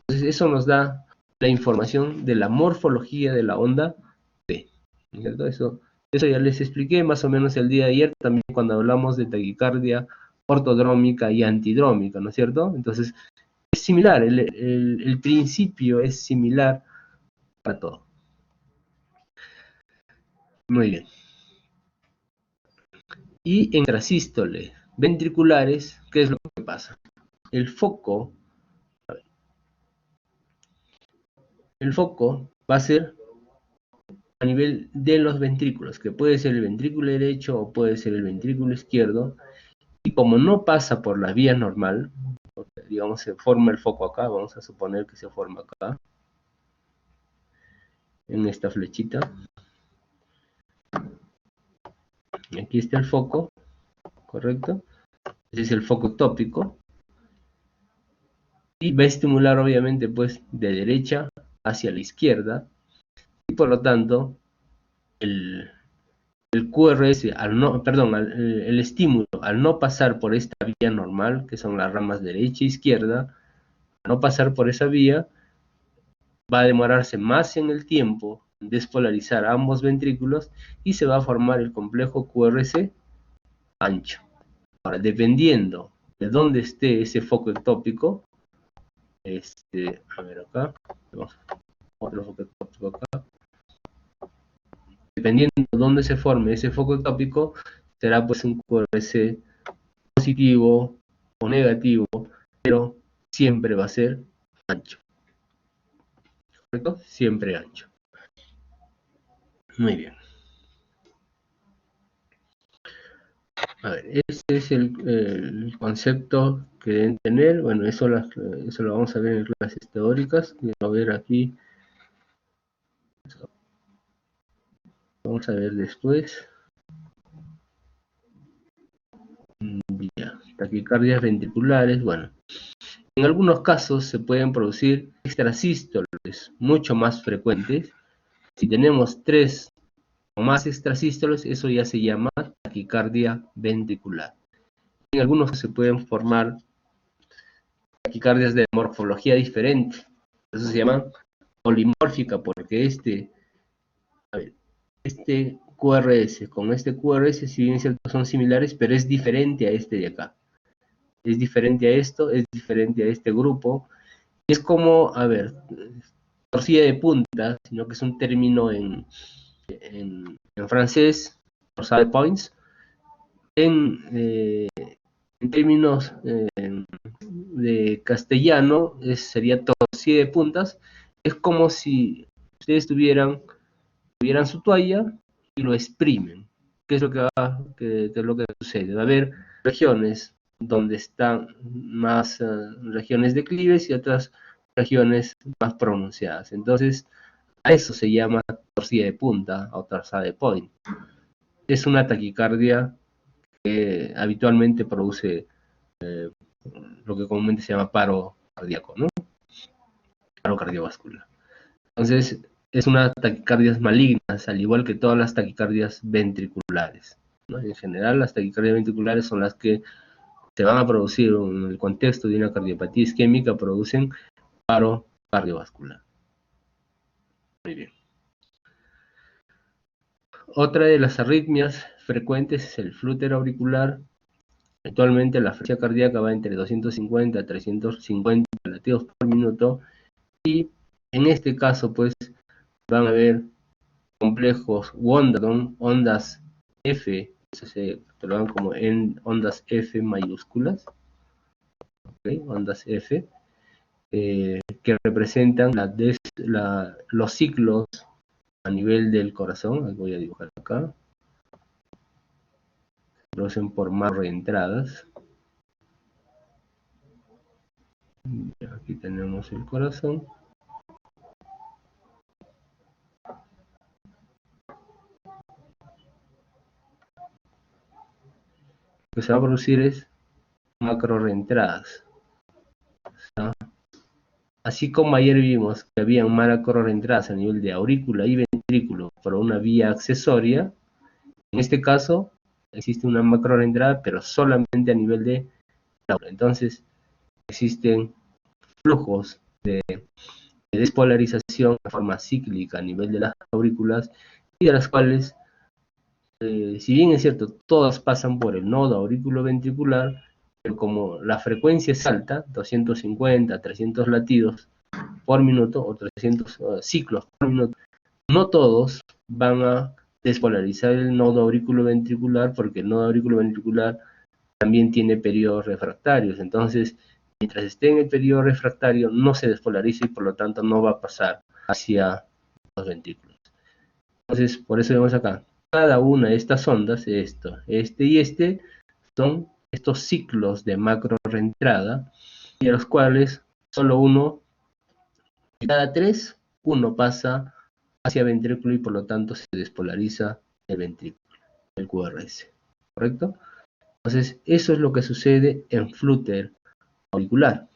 Entonces, eso nos da la información de la morfología de la onda P, ¿cierto? Eso ya les expliqué más o menos el día de ayer, también cuando hablamos de taquicardia ortodrómica y antidrómica, ¿no es cierto? Entonces, es similar, el principio es similar para todo. Muy bien. Y en intrasístoles ventriculares, ¿qué es lo que pasa? El foco va a ser a nivel de los ventrículos, que puede ser el ventrículo derecho o puede ser el ventrículo izquierdo, y como no pasa por la vía normal, digamos se forma el foco acá, vamos a suponer que se forma acá, en esta flechita, aquí está el foco, ¿correcto? Ese es el foco ectópico, y va a estimular obviamente pues de derecha hacia la izquierda, y por lo tanto el QRS, el estímulo al no pasar por esta vía normal, que son las ramas derecha e izquierda, al no pasar por esa vía, va a demorarse más en el tiempo en despolarizar ambos ventrículos y se va a formar el complejo QRS ancho. Ahora, dependiendo de dónde esté ese foco ectópico, a ver acá, tenemos otro foco ectópico acá, dependiendo de dónde se forme ese foco ectópico, será pues un QRS positivo o negativo, pero siempre va a ser ancho, ¿correcto? Siempre ancho. Muy bien. A ver, este es el concepto que deben tener. Bueno, eso lo vamos a ver en clases teóricas. A ver aquí, vamos a ver después. Ya, taquicardias ventriculares. Bueno, en algunos casos se pueden producir extrasístoles mucho más frecuentes. Si tenemos 3 o más extrasístoles, eso ya se llama taquicardia ventricular. En algunos se pueden formar taquicardias de morfología diferente. Eso se llama polimórfica, porque este QRS con este QRS, si bien es cierto, son similares, pero es diferente a este de acá. Es diferente a esto, es diferente a este grupo. Es como, a ver, torcida de punta, sino que es un término en francés, torcida de points. En términos de castellano, sería torcida de puntas. Es como si ustedes tuvieran su toalla y lo exprimen. ¿Qué es lo que es lo que sucede? Va a haber regiones donde están más regiones declives y otras regiones más pronunciadas. Entonces, a eso se llama torcida de punta o torcida de point. Es una taquicardia que habitualmente produce lo que comúnmente se llama paro cardíaco, ¿no? Paro cardiovascular. Entonces, es una taquicardias malignas, al igual que todas las taquicardias ventriculares, ¿no? En general, las taquicardias ventriculares son las que se van a producir en el contexto de una cardiopatía isquémica, producen paro cardiovascular. Muy bien. Otra de las arritmias frecuentes es el flúter auricular. Actualmente la frecuencia cardíaca va entre 250 a 350 latidos por minuto y en este caso pues van a haber complejos Wonderdon, ondas F, eso se catalogan como en ondas F mayúsculas, ¿okay? Ondas F, que representan los ciclos a nivel del corazón. Voy a dibujar acá, se producen por macroentradas. Aquí tenemos el corazón. Lo que se va a producir es macroreentradas. ¿No? Así como ayer vimos que había macroreentradas a nivel de aurícula y ventrículo por una vía accesoria, en este caso existe una macroreentrada, pero solamente a nivel de la aura. Entonces existen flujos de despolarización de forma cíclica a nivel de las aurículas y de las cuales, si bien es cierto, todas pasan por el nodo auriculoventricular, pero como la frecuencia es alta, 250, 300 latidos por minuto o 300 ciclos por minuto, no todos van a despolarizar el nodo auriculoventricular porque el nodo auriculoventricular también tiene periodos refractarios. Entonces, mientras esté en el periodo refractario, no se despolariza y por lo tanto no va a pasar hacia los ventrículos. Entonces, por eso vemos acá, cada una de estas ondas, este y este, son estos ciclos de macro reentrada, y a los cuales solo uno, de cada 3, uno pasa hacia ventrículo y por lo tanto se despolariza el ventrículo, el QRS, ¿correcto? Entonces, eso es lo que sucede en flúter auricular,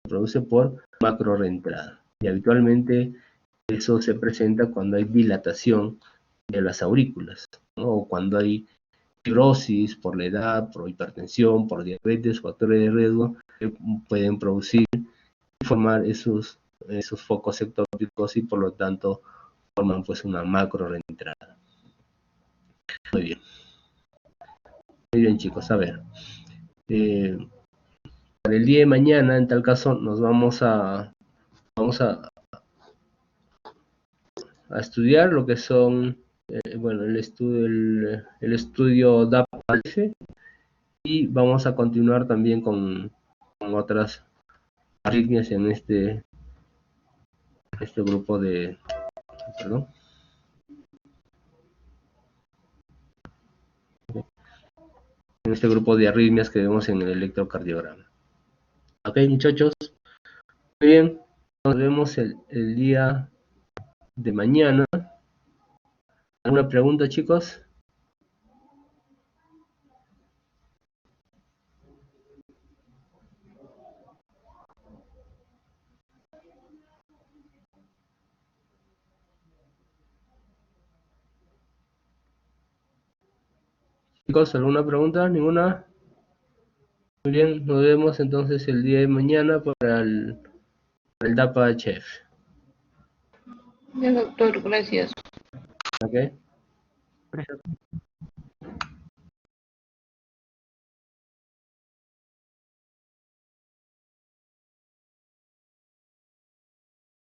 se produce por macro reentrada, y habitualmente eso se presenta cuando hay dilatación de las aurículas, ¿no? O cuando hay fibrosis por la edad, por hipertensión, por diabetes, factores de riesgo, que pueden producir y formar esos focos ectópicos y por lo tanto forman pues una macro reentrada. Muy bien. Muy bien, chicos, a ver. Para el día de mañana, en tal caso, nos vamos a estudiar lo que son, bueno, el estudio DAPA-F, y vamos a continuar también con otras arritmias en este grupo de, perdón. en este grupo de arritmias que vemos en el electrocardiograma. Ok, muchachos, muy bien, nos vemos el día de mañana. ¿Alguna pregunta, chicos? Chicos, ¿alguna pregunta? ¿Ninguna? Muy bien, nos vemos entonces el día de mañana para el DAPA Chef. Bien, doctor, gracias. Ok. Gracias.